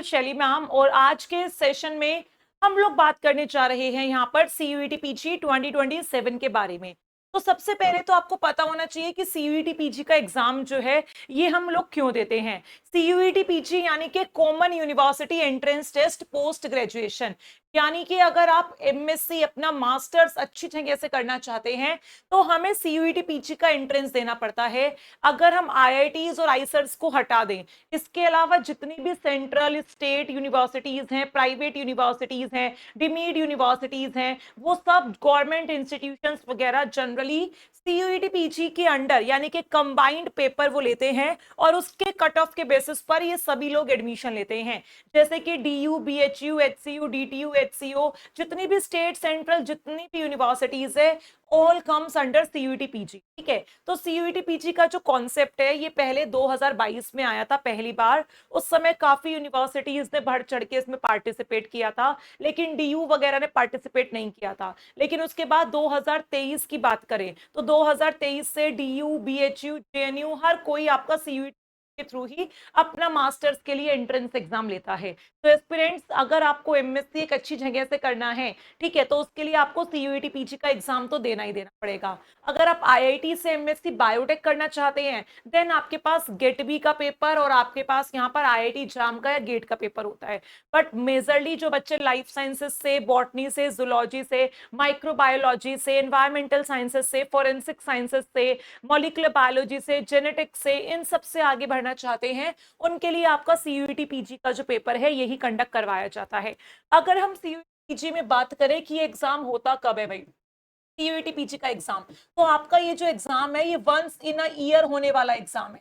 शैली मैम। और आज के सेशन में हम लोग बात करने जा रहे हैं यहाँ पर सीयूईटी पीजी 2027 के बारे में। तो सबसे पहले तो आपको पता होना चाहिए कि सीयूईटी पीजी का एग्जाम जो है ये हम लोग क्यों देते हैं। सीयूईटी पीजी यानी कि common university entrance test post graduation, यानी कि अगर आप एमएससी अपना मास्टर्स अच्छी जगह से करना चाहते हैं तो हमें सीयूईटी पीजी का एंट्रेंस देना पड़ता है। अगर हम आईआईटीज और आईसर्स को हटा दें, इसके अलावा जितनी भी सेंट्रल स्टेट यूनिवर्सिटीज हैं, प्राइवेट यूनिवर्सिटीज हैं, डीम्ड यूनिवर्सिटीज हैं, वो सब गवर्नमेंट इंस्टीट्यूशंस वगैरह जनरली सीयूईटी पीजी के अंडर यानी कि कंबाइंड पेपर वो लेते हैं और उसके कट ऑफ के बेसिस पर ये सभी लोग एडमिशन लेते हैं। जैसे कि डीयू, बीएचयू, एचसीयू, डीटीयू, एचसीओ, जितनी भी स्टेट सेंट्रल जितनी भी यूनिवर्सिटीज है, all comes under CUET PG. ठीक है, तो सीयूईटी पीजी का जो कॉन्सेप्ट है ये पहले 2022 में आया था पहली बार। उस समय काफी यूनिवर्सिटीज ने बढ़ चढ़ के इसमें पार्टिसिपेट किया था, लेकिन डीयू वगैरह ने पार्टिसिपेट नहीं किया था। लेकिन उसके बाद 2023 की बात करें तो 2023 से डीयू, बीएचयू, जेएनयू हर कोई आपका सीयूईटी के थ्रू ही अपना मास्टर्स के लिए एंट्रेंस एग्जाम लेता है। तो एस्पिरेंट्स, अगर आपको एमएससी एक अच्छी जगह से करना है, ठीक है, तो उसके लिए आपको सीयूईटी पीजी का एग्जाम तो देना ही देना पड़ेगा। अगर आप आईआईटी से एमएससी बायोटेक करना चाहते हैं, देन आपके पास गेट बी का पेपर और आपके पास यहाँ पर आईआईटी जाम का या गेट का पेपर होता है। बट मेजरली जो बच्चे लाइफ साइंसेस से, बॉटनी से, जूलॉजी से, माइक्रोबायोलॉजी से, एनवायरमेंटल साइंसेस से, फोरेंसिक साइंसेस से, मॉलिक्यूलर बायोलॉजी से, जेनेटिक्स से, इन सब से आगे बढ़ना चाहते हैं, उनके लिए आपका सीयूईटी पीजी का जो पेपर है यही कंडक्ट करवाया जाता है। अगर हम सीयूईटी पीजी में बात करें कि एग्जाम होता कब है भाई, सीयूईटी पीजी का एग्जाम, तो आपका ये जो एग्जाम है ये वंस इन अ ईयर होने वाला एग्जाम है।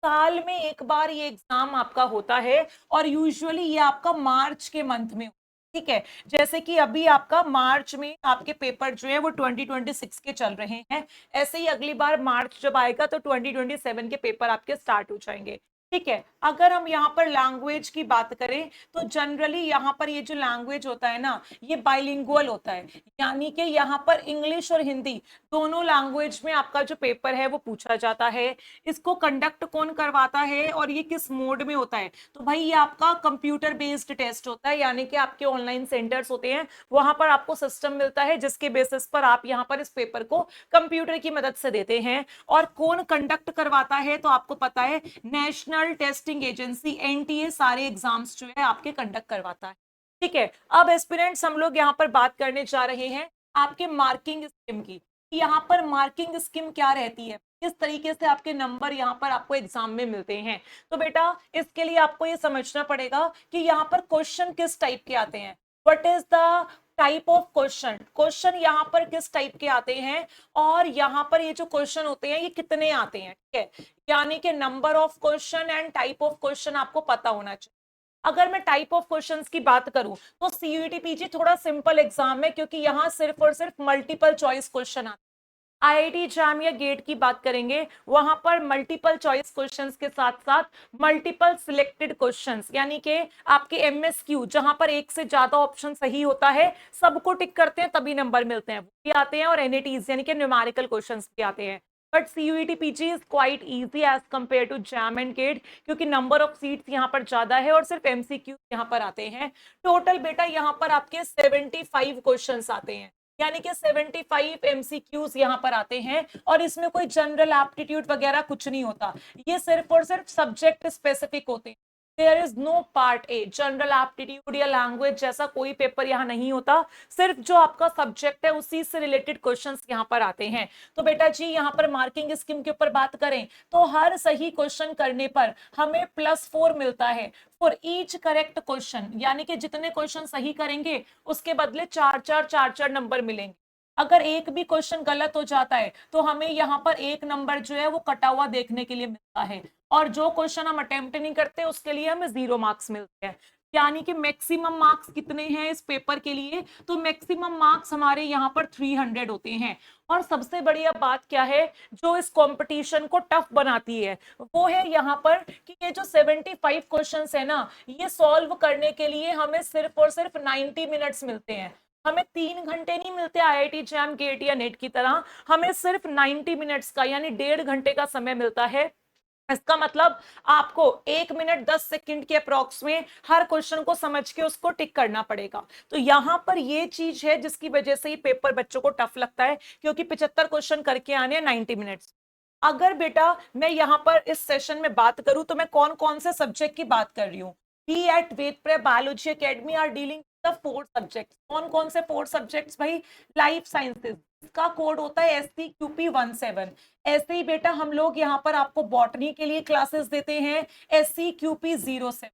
साल में एक बार ये एग्जाम आपका होता है और यूजुअली ये आपका मार्च के मंथ में। ठीक है, जैसे कि अभी आपका मार्च में आपके पेपर जो है वो 2026 के चल रहे हैं, ऐसे ही अगली बार मार्च जब आएगा तो 2027 के पेपर आपके स्टार्ट हो जाएंगे। ठीक है, अगर हम यहाँ पर लैंग्वेज की बात करें तो जनरली यहाँ पर ये जो लैंग्वेज होता है ना ये बाइलिंगुअल होता है, यानी कि यहाँ पर इंग्लिश और हिंदी दोनों लैंग्वेज में आपका जो पेपर है वो पूछा जाता है। इसको कंडक्ट कौन करवाता है और ये किस मोड में होता है, तो भाई ये आपका कंप्यूटर बेस्ड टेस्ट होता है, यानी कि आपके ऑनलाइन सेंटर्स होते हैं, वहां पर आपको सिस्टम मिलता है जिसके बेसिस पर आप यहाँ पर इस पेपर को कंप्यूटर की मदद से देते हैं। और कौन कंडक्ट करवाता है तो आपको पता है, नेशनल टेस्टिंग एजेंसी एनटीए सारे एग्जाम्स जो है आपके कंडक्ट करवाता है। ठीक है, अब एस्पिरेंट्स हम लोग यहाँ पर बात करने जा रहे हैं आपके मार्किंग स्कीम की। यहाँ पर मार्किंग स्कीम क्या रहती है, किस तरीके से आपके नंबर यहाँ पर आपको एग्जाम में मिलते हैं। तो बेटा इसके लिए आपको ये समझना पड़ेगा कि यहाँ पर क्वेश्चन किस टाइप के आते हैं। What is the type of question, question यहाँ पर किस टाइप के आते हैं और यहाँ पर ये जो क्वेश्चन होते हैं ये कितने आते हैं। ठीक है, यानी कि number of question and type of question आपको पता होना चाहिए। अगर मैं टाइप ऑफ क्वेश्चंस की बात करूं तो सीयूईटी पीजी थोड़ा सिंपल एग्जाम है, क्योंकि यहां सिर्फ और सिर्फ मल्टीपल चॉइस क्वेश्चन आते हैं। आईआईटी जैम या गेट की बात करेंगे, वहां पर मल्टीपल चॉइस क्वेश्चंस के साथ साथ मल्टीपल सिलेक्टेड क्वेश्चंस, यानी कि आपके एमएसक्यू जहां पर एक से ज्यादा ऑप्शन सही होता है, सबको टिक करते हैं तभी नंबर मिलते हैं, वो भी आते हैं। और एनएटीज यानी कि न्यूमेरिकल क्वेश्चंस भी आते हैं। But CUET PG is quite easy as compare to JAM and GATE, क्योंकि नंबर ऑफ सीट्स यहाँ पर ज्यादा है और सिर्फ एमसीक्यू यहाँ पर आते हैं। टोटल बेटा यहाँ पर आपके 75 क्वेश्चंस आते हैं, यानी कि 75 एमसीक्यूज यहाँ पर आते हैं। और इसमें कोई जनरल एप्टीट्यूड वगैरह कुछ नहीं होता, ये सिर्फ और सिर्फ सब्जेक्ट स्पेसिफिक होते हैं। There is no part A, general aptitude या लैंग्वेज जैसा कोई पेपर यहाँ नहीं होता, सिर्फ जो आपका सब्जेक्ट है उसी से रिलेटेड क्वेश्चंस यहाँ पर आते हैं। तो बेटा जी यहाँ पर मार्किंग स्कीम के ऊपर बात करें तो हर सही क्वेश्चन करने पर हमें +4 मिलता है फॉर ईच करेक्ट क्वेश्चन, यानी कि जितने क्वेश्चन सही करेंगे उसके बदले 4 नंबर मिलेंगे। अगर एक भी क्वेश्चन गलत हो जाता है तो हमें यहाँ पर एक नंबर जो है वो कटा हुआ देखने के लिए मिलता है, और जो क्वेश्चन हम अटेम्प्ट नहीं करते उसके लिए हमें 0 मार्क्स मिलते हैं। यानी कि मैक्सिमम मार्क्स कितने हैं इस पेपर के लिए, तो मैक्सिमम मार्क्स हमारे यहाँ पर 300 होते हैं। और सबसे बढ़िया बात क्या है जो इस कंपटीशन को टफ बनाती है, वो है यहाँ पर कि ये जो 75 क्वेश्चंस है ना, ये सॉल्व करने के लिए हमें सिर्फ और सिर्फ 90 मिनट्स मिलते हैं। हमें 3 घंटे नहीं मिलते आईआईटी जैम, गेट या नेट की तरह, हमें सिर्फ 90 मिनट्स का यानी 1.5 घंटे का समय मिलता है इसका मतलब आपको 1 मिनट 10 सेकंड के अप्रॉक्स में हर क्वेश्चन को समझ के उसको टिक करना पड़ेगा। तो यहां पर ये चीज है जिसकी वजह से ही पेपर बच्चों को टफ लगता है, क्योंकि 75 क्वेश्चन करके आने हैं 90 मिनट्स। अगर बेटा मैं यहाँ पर इस सेशन में बात करूं तो मैं कौन कौन से सब्जेक्ट की बात कर रही हूँ। We at Ved prep biology academy are dealing the 4 subjects. कौन कौन से 4 सब्जेक्ट्स भाई? लाइफ साइंसेज का कोड होता है SCQP17। ऐसे ही बेटा हम लोग यहाँ पर आपको बॉटनी के लिए क्लासेस देते हैं SCQP07।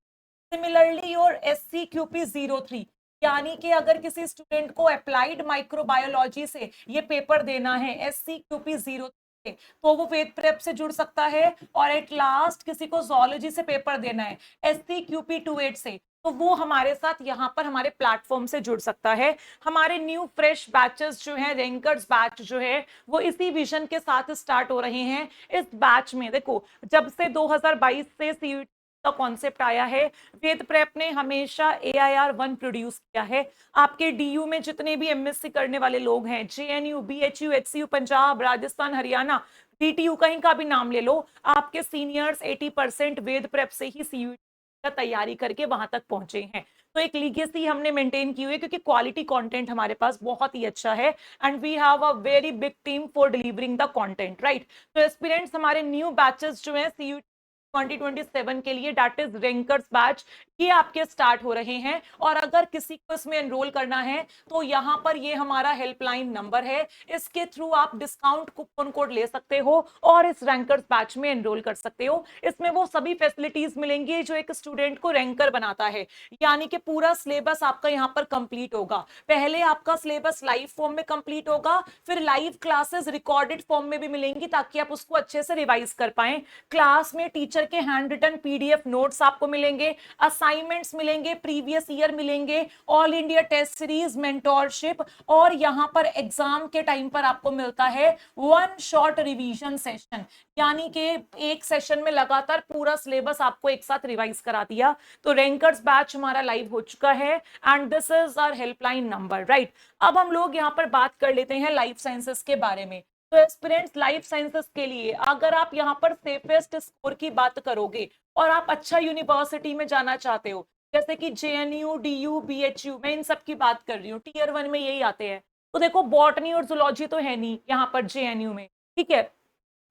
सिमिलरली और SCQP03, यानी कि अगर किसी स्टूडेंट को अप्लाइड माइक्रोबायोलॉजी से ये पेपर देना है SCQP03 से, तो वो वेद प्रेप से जुड़ सकता है। और एट लास्ट किसी को जोलॉजी से पेपर देना है SCQP28 से, तो वो हमारे साथ यहाँ पर हमारे प्लेटफॉर्म से जुड़ सकता है। हमारे न्यू फ्रेश बैचेस जो है, रैंकर्स बैच जो है, वो इसी विजन के साथ स्टार्ट हो रहे हैं। इस बैच में देखो, जब से 2022 से सीयूईटी का कॉन्सेप्ट आया है, वेद प्रेप ने हमेशा AIR-1 प्रोड्यूस किया है। आपके DU में जितने भी MSc करने वाले लोग हैं, JNU, BHU, HCU, Punjab, Rajasthan, Haryana, DTU, कहीं का भी नाम ले लो, आपके सीनियर्स 80% वेद प्रेप से ही सीयूईटी का तैयारी करके वहां तक पहुंचे हैं। तो एक लीगेसी हमने मेंटेन की हुई है, क्योंकि क्वालिटी कंटेंट हमारे पास बहुत ही अच्छा है and we have a very big team for delivering the content, right. तो एस्पिरेंट्स हमारे न्यू बैचेस जो हैं सीयूईटी 2027 के लिए, दैट इज रैंकर्स बैच, ये आपके स्टार्ट हो रहे हैं। और अगर किसी को इसमें एनरोल करना है तो यहाँ पर ये हमारा हेल्पलाइन नंबर है, इसके थ्रू आप डिस्काउंट कूपन कोड ले सकते हो और इस रैंकर्स बैच में एनरोल कर सकते हो। इसमें वो सभी फैसिलिटीज मिलेंगी जो एक स्टूडेंट को रैंकर बनाता है, यानी कि पूरा सिलेबस आपका यहाँ पर कंप्लीट होगा। पहले आपका सिलेबस लाइव फॉर्म में कंप्लीट होगा, फिर लाइव क्लासेस रिकॉर्डेड फॉर्म में भी मिलेंगी, ताकि आप उसको अच्छे से रिवाइज कर पाए। क्लास में टीचर के हैंड रिटन PDF नोट्स आपको मिलेंगे, असाइनमेंट्स मिलेंगे, प्रीवियस ईयर मिलेंगे, all India test series, mentorship, और यहां पर एग्जाम के टाइम पर आपको मिलता है 1 शॉर्ट रिवीजन सेशन, यानी कि एक सेशन में लगातार पूरा सिलेबस आपको एक साथ रिवाइज करा दिया। तो रैंकर्स बैच हमारा लाइव हो चुका है and this is our helpline number, right. अब हम लोग यहाँ पर बात कर लेते हैं लाइफ साइंसेस के बारे में। तो एस्पिरेंट्स लाइफ साइंसेस के लिए अगर आप यहाँ पर सेफेस्ट स्कोर की बात करोगे और आप अच्छा यूनिवर्सिटी में जाना चाहते हो, जैसे कि JNU, DU, BHU, मैं इन सब की बात कर रही हूँ, Tier 1 में यही आते हैं। तो देखो बॉटनी और जूलॉजी तो है नहीं यहाँ पर JNU में, ठीक है।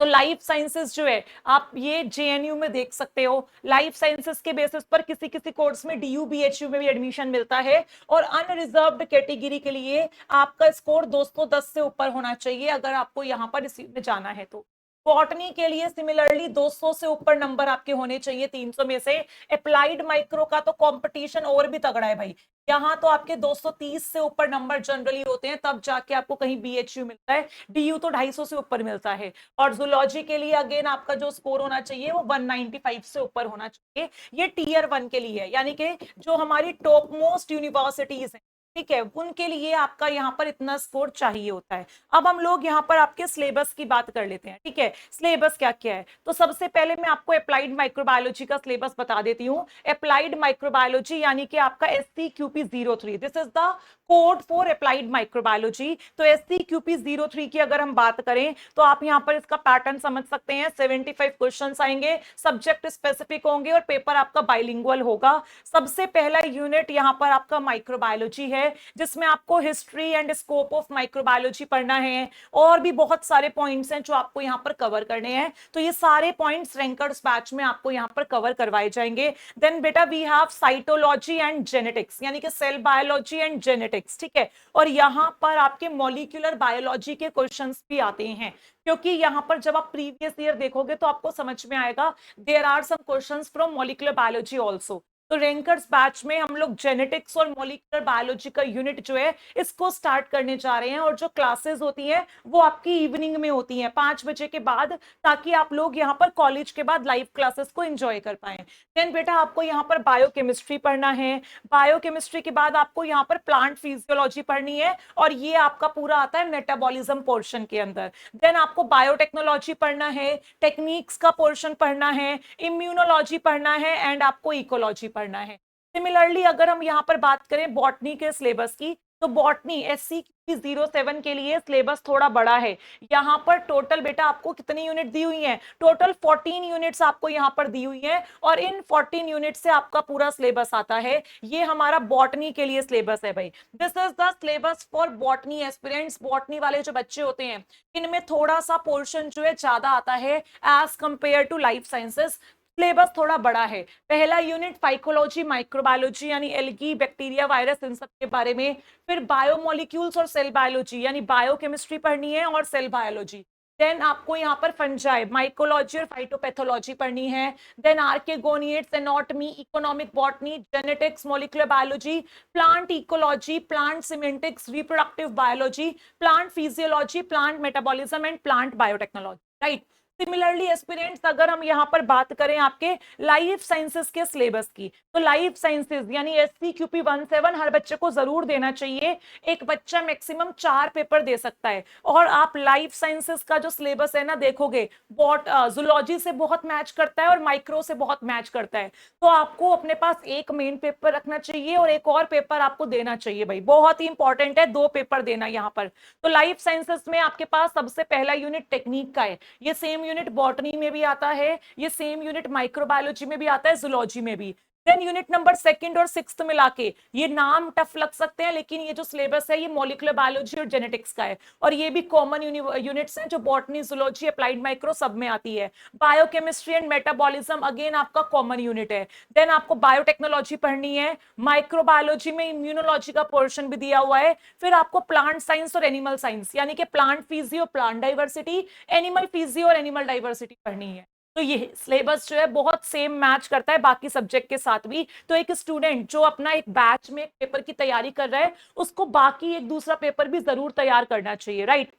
तो लाइफ साइंसेस जो है आप ये JNU में देख सकते हो। लाइफ साइंसेस के बेसिस पर किसी किसी कोर्स में DU, BHU में भी एडमिशन मिलता है। और अनरिजर्व्ड कैटेगरी के लिए आपका स्कोर 210 से ऊपर होना चाहिए अगर आपको यहाँ पर इसी में जाना है। तो बॉटनी के लिए सिमिलरली 200 से ऊपर नंबर आपके होने चाहिए 300 में से। अप्लाइड माइक्रो का तो कंपटीशन और भी तगड़ा है भाई, यहाँ तो आपके 230 से ऊपर नंबर जनरली होते हैं, तब जाके आपको कहीं BHU मिलता है। DU तो 250 से ऊपर मिलता है। और जूलॉजी के लिए अगेन आपका जो स्कोर होना चाहिए वो 195 से ऊपर होना चाहिए। ये Tier 1 के लिए है, यानी कि जो हमारी टॉप मोस्ट यूनिवर्सिटीज हैं, ठीक है, उनके लिए आपका यहाँ पर इतना स्कोर चाहिए होता है। अब हम लोग यहाँ पर आपके सिलेबस की बात कर लेते हैं, ठीक है। सिलेबस क्या क्या है, तो सबसे पहले मैं आपको अप्लाइड माइक्रोबायोलॉजी का सिलेबस बता देती हूँ। अप्लाइड माइक्रोबायोलॉजी यानी कि आपका SCQP03, this is the code for applied microbiology. तो SCQP03 की अगर हम बात करें तो आप यहाँ पर इसका पैटर्न समझ सकते हैं। 75 क्वेश्चंस आएंगे, सब्जेक्ट स्पेसिफिक होंगे और पेपर आपका बाइलिंगुअल होगा। सबसे पहला यूनिट यहाँ पर आपका माइक्रोबायोलॉजी है, जिसमें आपको history and scope of microbiology पढ़ना है, और भी बहुत सारे पॉइंट्स हैं जो आपको यहाँ पर कवर करने हैं। तो ये सारे पॉइंट्स रैंकर्स बैच में आपको यहाँ पर कवर करवाए जाएंगे। देन बेटा we have cytology and genetics, यानी कि सेल बायोलॉजी एंड जेनेटिक्स, ठीक है। और यहाँ पर आपके मॉलिक्यूलर बायोलॉजी के क्वेश्चंस भी आते हैं, क्योंकि यहाँ पर जब आप प्रीवियस ईयर देखोगे तो आपको समझ में आएगा there are some questions from molecular biology also. तो रैंकर्स बैच में हम लोग जेनेटिक्स और मॉलिक्यूलर बायोलॉजी का यूनिट जो है इसको स्टार्ट करने जा रहे हैं। और जो क्लासेस होती हैं वो आपकी इवनिंग में होती हैं 5 बजे के बाद, ताकि आप लोग यहाँ पर कॉलेज के बाद लाइव क्लासेस को एंजॉय कर पाए। देन बेटा आपको यहाँ पर बायोकेमिस्ट्री पढ़ना है। बायोकेमिस्ट्री के बाद आपको यहाँ पर प्लांट फिजियोलॉजी पढ़नी है, और ये आपका पूरा आता है मेटाबॉलिज्म पोर्शन के अंदर। देन आपको बायोटेक्नोलॉजी पढ़ना है, टेक्निक्स का पोर्शन पढ़ना है, इम्यूनोलॉजी पढ़ना है एंड आपको इकोलॉजी पढ़ना है। सिमिलरली अगर हम यहाँ पर बात करें बॉटनी के सिलेबस की, तो बॉटनी SC07 के लिए सिलेबस थोड़ा बड़ा है। यहाँ पर टोटल बेटा आपको कितनी यूनिट दी हुई है? टोटल 14 यूनिट्स आपको यहाँ पर दी हुई है और इन 14 यूनिट से आपका पूरा सिलेबस आता है। ये हमारा बॉटनी के लिए सिलेबस है भाई। This is the syllabus for botany aspirants. Botany वाले जो बच्चे होते हैं इनमें थोड़ा सा पोर्शन जो है ज्यादा आता है as compare to life sciences. Syllabus थोड़ा बड़ा है। पहला यूनिट फाइकोलॉजी माइक्रोबायोलॉजी यानी एल्गी बैक्टीरिया वायरस इन सब के बारे में, फिर बायोमोलिक्यूल्स और सेल बायोलॉजी यानी बायोकेमिस्ट्री पढ़नी है और सेल बायोलॉजी। देन आपको यहाँ पर फंजाई माइकोलॉजी और फाइटोपैथोलॉजी पढ़नी है। Then archegoniates anatomy economic botany genetics molecular biology plant ecology plant semantics reproductive biology plant physiology plant metabolism and plant biotechnology. Right. Similarly aspirants अगर हम यहाँ पर बात करें आपके लाइफ साइंसेस के सिलेबस की, तो लाइफ साइंसेस यानी SCQP17 हर बच्चे को जरूर देना चाहिए। एक बच्चा मैक्सिमम 4 पेपर दे सकता है। और आप लाइफ साइंसेस का जो सिलेबस है ना देखोगे, जूलॉजी से बहुत मैच करता है और माइक्रो से बहुत मैच करता है। तो आपको अपने पास एक मेन पेपर रखना चाहिए और एक और पेपर आपको देना चाहिए भाई, बहुत ही इंपॉर्टेंट है 2 पेपर देना यहाँ पर। तो लाइफ साइंसेस में आपके पास सबसे पहला यूनिट टेक्निक का है। ये सेम यूनिट बॉटनी में भी आता है, ये सेम यूनिट माइक्रोबायोलॉजी में भी आता है, जूलॉजी में भी। देन यूनिट नंबर 2 और 6 मिला के, ये नाम टफ लग सकते हैं लेकिन ये जो सिलेबस है ये मॉलिक्यूलर बायोलॉजी और जेनेटिक्स का है और ये भी कॉमन यूनिट्स हैं जो बॉटनी जूलॉजी अप्लाइड माइक्रो सब में आती है। बायोकेमिस्ट्री एंड मेटाबॉलिज्म अगेन आपका कॉमन यूनिट है। देन आपको बायोटेक्नोलॉजी पढ़नी है, माइक्रोबायोलॉजी में इम्यूनोलॉजी का पोर्शन भी दिया हुआ है। फिर आपको प्लांट साइंस और एनिमल साइंस यानी कि plant physio plant diversity animal physio और एनिमल डाइवर्सिटी पढ़नी है। तो ये सिलेबस जो है बहुत सेम मैच करता है बाकी सब्जेक्ट के साथ भी। तो एक स्टूडेंट जो अपना एक बैच में पेपर की तैयारी कर रहा है उसको बाकी एक दूसरा पेपर भी जरूर तैयार करना चाहिए। राइट।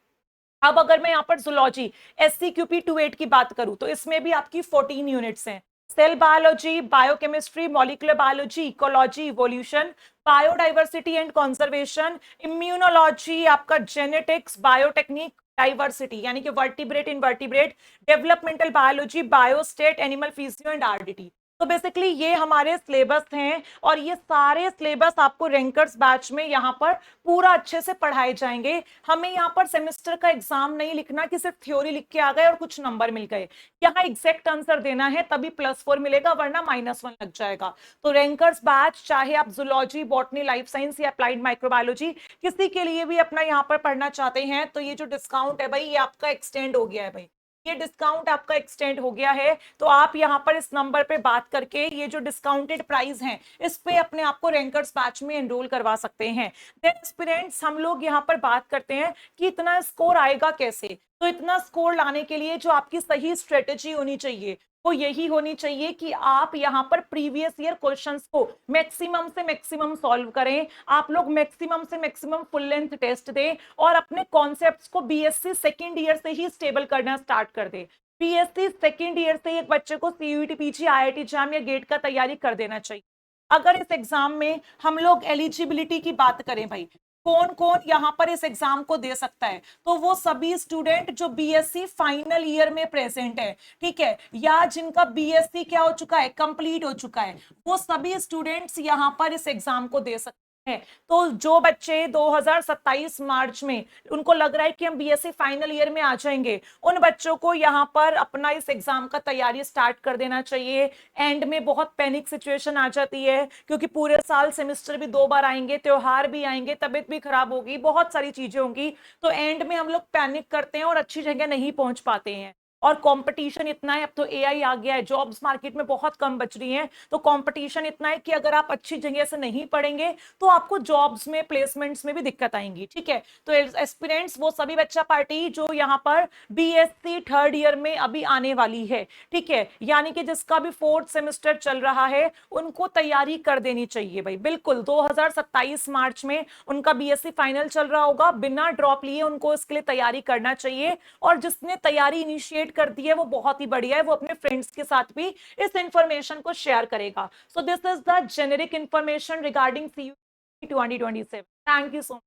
अब अगर मैं यहाँ पर जूलॉजी SCQP28 की बात करूं तो इसमें भी आपकी 14 यूनिट्स हैं। Cell biology biochemistry molecular biology ecology evolution biodiversity and conservation immunology आपका जेनेटिक्स बायोटेक्निक डाइवर्सिटी यानी कि vertebrate invertebrate developmental biology biostat animal physio and RDT। तो बेसिकली ये हमारे सिलेबस हैं और ये सारे सिलेबस आपको रैंकर्स बैच में यहाँ पर पूरा अच्छे से पढ़ाए जाएंगे। हमें यहाँ पर सेमेस्टर का एग्जाम नहीं लिखना कि सिर्फ थ्योरी लिख के आ गए और कुछ नंबर मिल गए। यहाँ एग्जैक्ट आंसर देना है तभी +4 मिलेगा वरना -1 लग जाएगा। तो रैंकर्स बैच चाहे आप जूलॉजी बॉटनी लाइफ साइंस या अप्लाइड माइक्रोबायोलॉजी किसी के लिए भी अपना यहाँ पर पढ़ना चाहते हैं तो ये जो डिस्काउंट है भाई ये आपका एक्सटेंड हो गया है भाई, ये डिस्काउंट आपका एक्सटेंड हो गया है। तो आप यहाँ पर इस नंबर पे बात करके ये जो डिस्काउंटेड प्राइस हैं इस पे अपने आप को रैंकर्स बैच में एनरोल करवा सकते हैं। देन एस्पिरेंट्स हम लोग यहाँ पर बात करते हैं कि इतना स्कोर आएगा कैसे। तो इतना स्कोर लाने के लिए जो आपकी सही स्ट्रेटेजी होनी चाहिए वो यही होनी चाहिए कि आप यहाँ पर प्रीवियस ईयर क्वेश्चंस को मैक्सिमम से मैक्सिमम सॉल्व करें। आप लोग मैक्सिमम से मैक्सिमम फुल लेंथ टेस्ट दें और अपने कॉन्सेप्ट्स को BSc सेकेंड ईयर से ही स्टेबल करना स्टार्ट कर दें। BSc सेकेंड ईयर से एक बच्चे को CUET PG IIT एग्जाम या गेट का तैयारी कर देना चाहिए। अगर इस एग्जाम में हम लोग एलिजिबिलिटी की बात करें भाई कौन कौन यहाँ पर इस एग्जाम को दे सकता है, तो वो सभी स्टूडेंट जो BSc फाइनल ईयर में प्रेजेंट है, ठीक है, या जिनका BSc क्या हो चुका है कंप्लीट हो चुका है, वो सभी स्टूडेंट्स यहाँ पर इस एग्जाम को दे सकते हैं। तो जो बच्चे 2027 मार्च में उनको लग रहा है कि हम BSc फाइनल ईयर में आ जाएंगे, उन बच्चों को यहाँ पर अपना इस एग्जाम का तैयारी स्टार्ट कर देना चाहिए। एंड में बहुत पैनिक सिचुएशन आ जाती है क्योंकि पूरे साल सेमेस्टर भी 2 बार आएंगे, त्योहार भी आएंगे, तबीयत भी खराब होगी, बहुत सारी चीजें होंगी। तो एंड में हम लोग पैनिक करते हैं और अच्छी जगह नहीं पहुंच पाते हैं। और कंपटीशन इतना है, अब तो AI आ गया है, जॉब्स मार्केट में बहुत कम बच रही हैं, तो कंपटीशन इतना है कि अगर आप अच्छी जगह से नहीं पढ़ेंगे तो आपको जॉब्स में प्लेसमेंट्स में भी दिक्कत आएंगी। ठीक है, तो एस्पिरेंट्स वो सभी बच्चा पार्टी जो यहाँ पर BSc थर्ड ईयर में अभी आने वाली है, ठीक है, यानी कि जिसका भी 4th सेमेस्टर चल रहा है उनको तैयारी कर देनी चाहिए भाई। बिल्कुल 2027 मार्च में उनका BSc फाइनल चल रहा होगा, बिना ड्रॉप लिए उनको इसके लिए तैयारी करना चाहिए। और जिसने तैयारी इनिशिएट कर दी है वो बहुत ही बढ़िया है, वो अपने फ्रेंड्स के साथ भी इस इंफॉर्मेशन को शेयर करेगा। So this is the generic information regarding CUET 2027। Thank you so much.